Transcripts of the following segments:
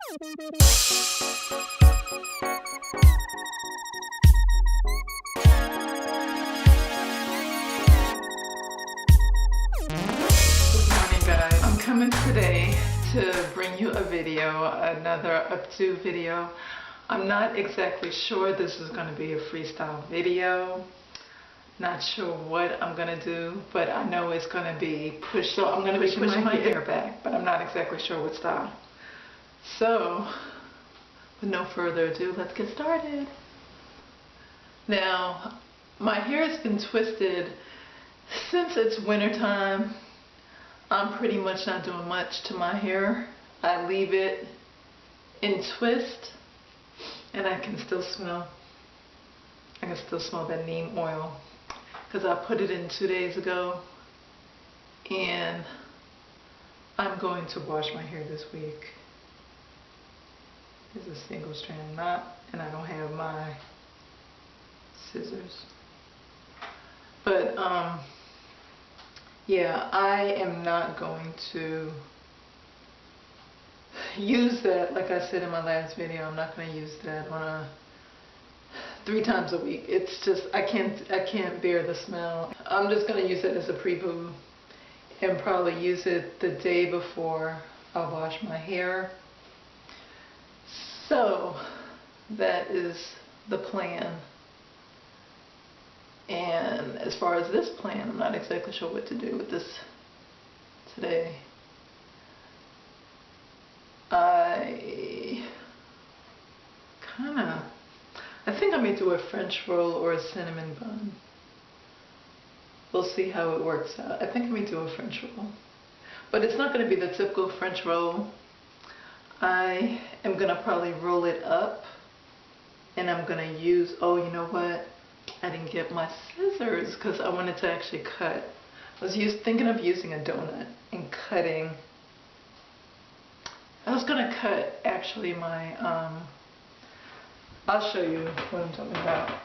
Guys, I'm coming today to bring you a video, another Updo video. I'm not exactly sure this is going to be a freestyle video. Not sure what I'm going to do, but I know it's going to be push. So I'm going to be pushing my hair back, but I'm not exactly sure what style. So, with no further ado, let's get started. Now, my hair has been twisted since it's winter time. I'm pretty much not doing much to my hair. I leave it in twist, and I can still smell that neem oil because I put it in 2 days ago, and I'm going to wash my hair this week. It's a single strand knot, and I don't have my scissors. But yeah, I am not going to use that, like I said in my last video. I'm not going to use that on 3 times a week. It's just I can't bear the smell. I'm just going to use it as a pre-poo and probably use it the day before I wash my hair. So that is the plan. And as far as this plan, I'm not exactly sure what to do with this today. I think I may do a French roll or a cinnamon bun. We'll see how it works out. I think I may do a French roll. But it's not going to be the typical French roll. I am going to probably roll it up, and I'm going to use, oh, you know what? I didn't get my scissors because I wanted to actually cut. I was thinking of using a donut and cutting. I was going to cut actually my, I'll show you what I'm talking about.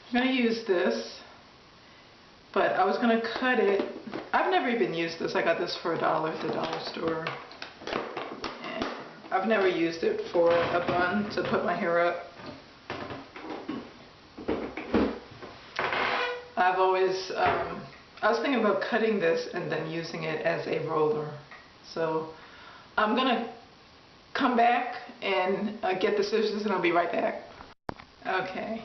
I'm going to use this, but I was going to cut it. I've never even used this. I got this for $1 at the dollar store. And I've never used it for a bun to put my hair up. I've always, I was thinking about cutting this and then using it as a roller. So I'm going to come back and get the scissors, and I'll be right back. Okay.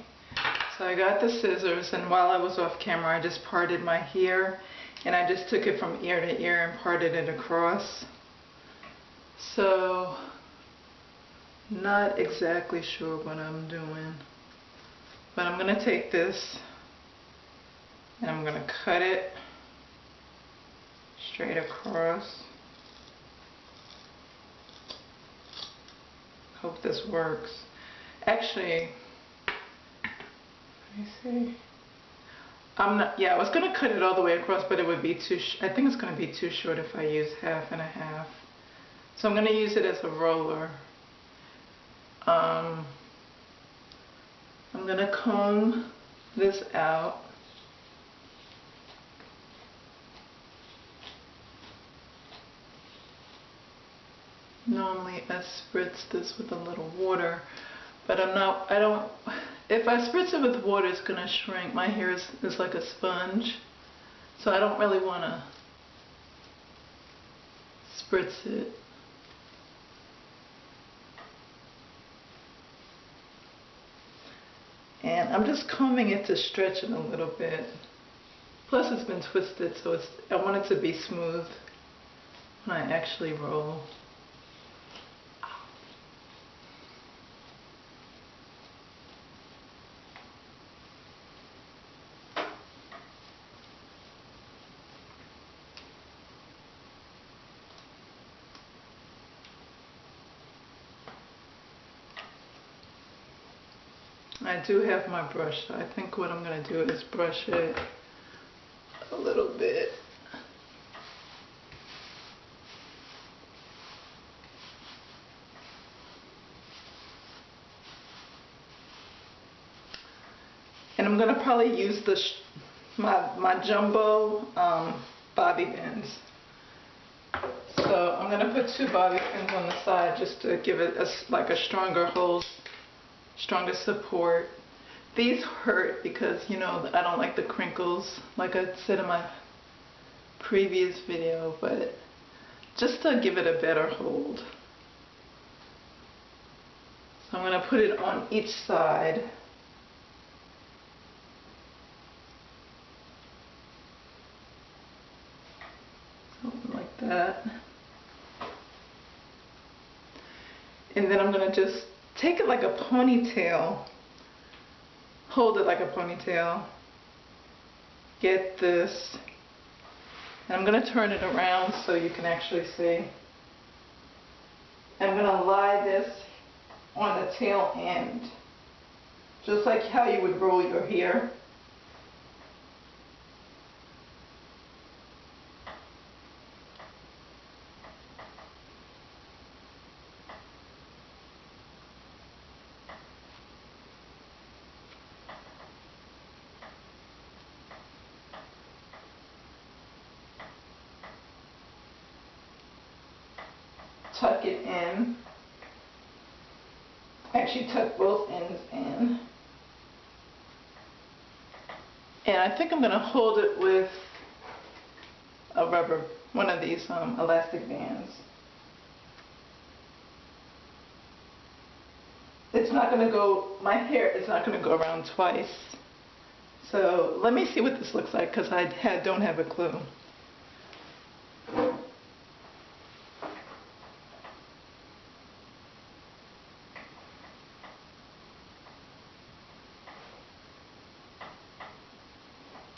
So I got the scissors, and while I was off camera, I just parted my hair, and I just took it from ear to ear and parted it across. So, not exactly sure what I'm doing, but I'm going to take this, and I'm going to cut it straight across. Hope this works. Actually, let me see. I was going to cut it all the way across, but it would be I think it's going to be too short if I use half and a half. So I'm going to use it as a roller. I'm going to comb this out. Normally I spritz this with a little water, but if I spritz it with water, it's going to shrink. My hair is like a sponge, so I don't really want to spritz it. And I'm just combing it to stretch it a little bit. Plus it's been twisted, so I want it to be smooth when I actually roll. I do have my brush, so I think what I'm going to do is brush it a little bit. And I'm going to probably use my jumbo bobby pins. So I'm going to put 2 bobby pins on the side just to give it like a stronger hold, stronger support. These hurt because, you know, I don't like the crinkles, like I said in my previous video, but just to give it a better hold. So I'm going to put it on each side. Something like that. And then I'm going to just take it like a ponytail. Hold it like a ponytail. Get this. And I'm going to turn it around so you can actually see. And I'm going to lie this on the tail end. Just like how you would roll your hair. Tuck it in. Actually tuck both ends in. And I think I'm going to hold it with a rubber, one of these elastic bands. It's not going to go, my hair is not going to go around twice. So let me see what this looks like because I don't have a clue.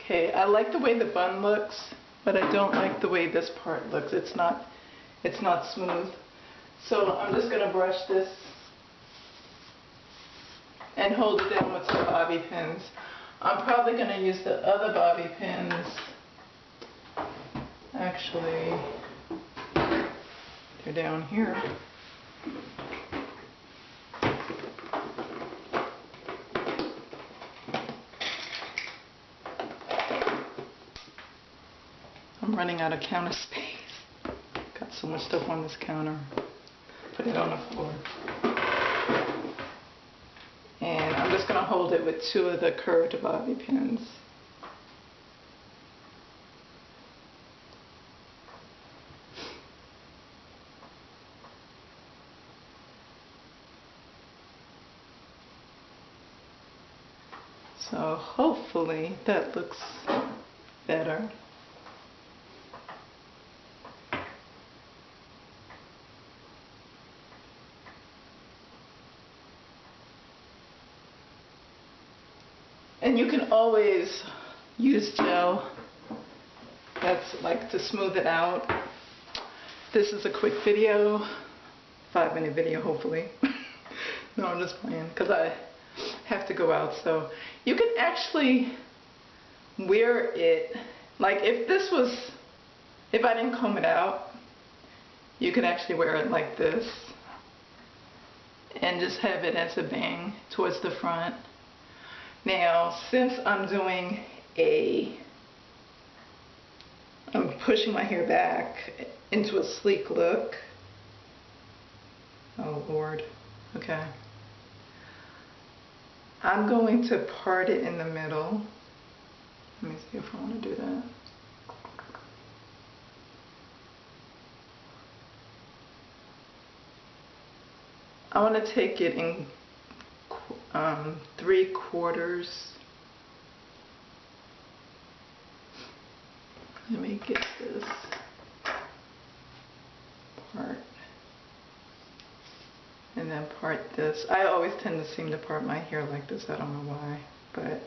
Okay, I like the way the bun looks, but I don't like the way this part looks. It's not smooth. So I'm just going to brush this and hold it down with some bobby pins. I'm probably going to use the other bobby pins. Actually, they're down here. I'm running out of counter space. Got so much stuff on this counter. Put it on the floor. And I'm just going to hold it with 2 of the curved bobby pins. So hopefully that looks better. And you can always use gel. That's like to smooth it out. This is a quick video, 5-minute video hopefully. No, I'm just playing because I have to go out. So you can actually wear it, like if I didn't comb it out, you could actually wear it like this and just have it as a bang towards the front. Now, since I'm pushing my hair back into a sleek look. Oh Lord, okay. I'm going to part it in the middle. Let me see if I want to do that. I want to take it in 3/4. Let me get this part and then part this. I always tend to seem to part my hair like this. I don't know why, but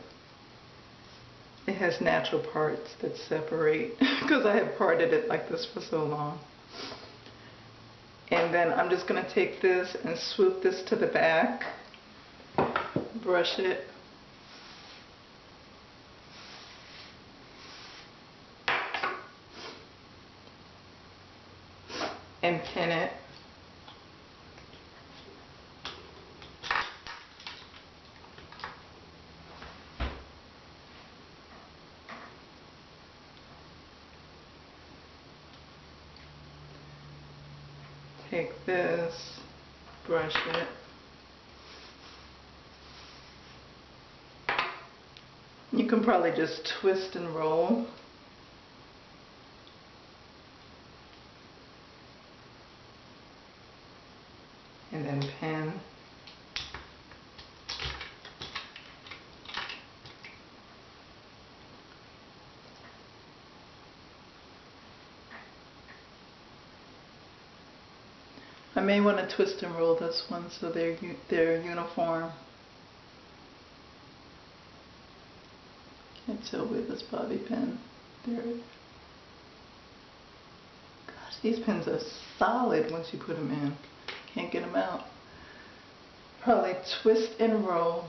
it has natural parts that separate because I have parted it like this for so long. And then I'm just going to take this and swoop this to the back, brush it, and pin it. take this, brush it. You can probably just twist and roll. And then pin. I may want to twist and roll this one so they're uniform. Can't tell with this bobby pin. There. Gosh, these pins are solid once you put them in. Can't get them out. Probably twist and roll.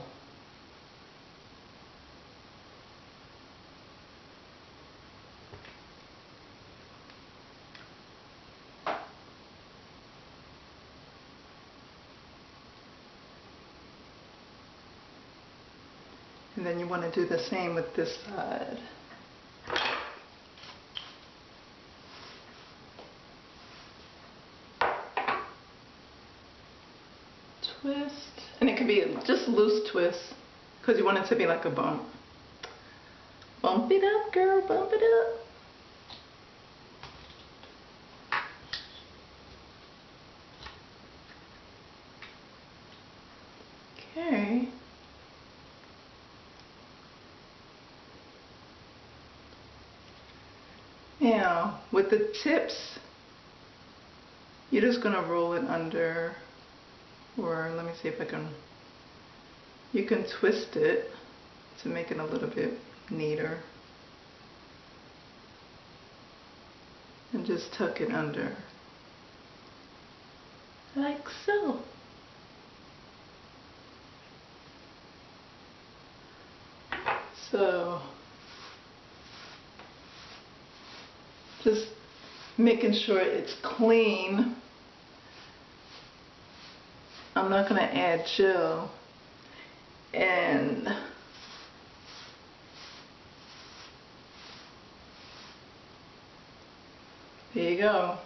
And then you want to do the same with this side. Twist. And it could be just loose twist because you want it to be like a bump. Bump it up, girl, bump it up. Okay. Now, with the tips, you're just going to roll it under, or let me see if I can, you can twist it to make it a little bit neater. And just tuck it under, like so. So, just making sure it's clean. I'm not going to add gel. And there you go.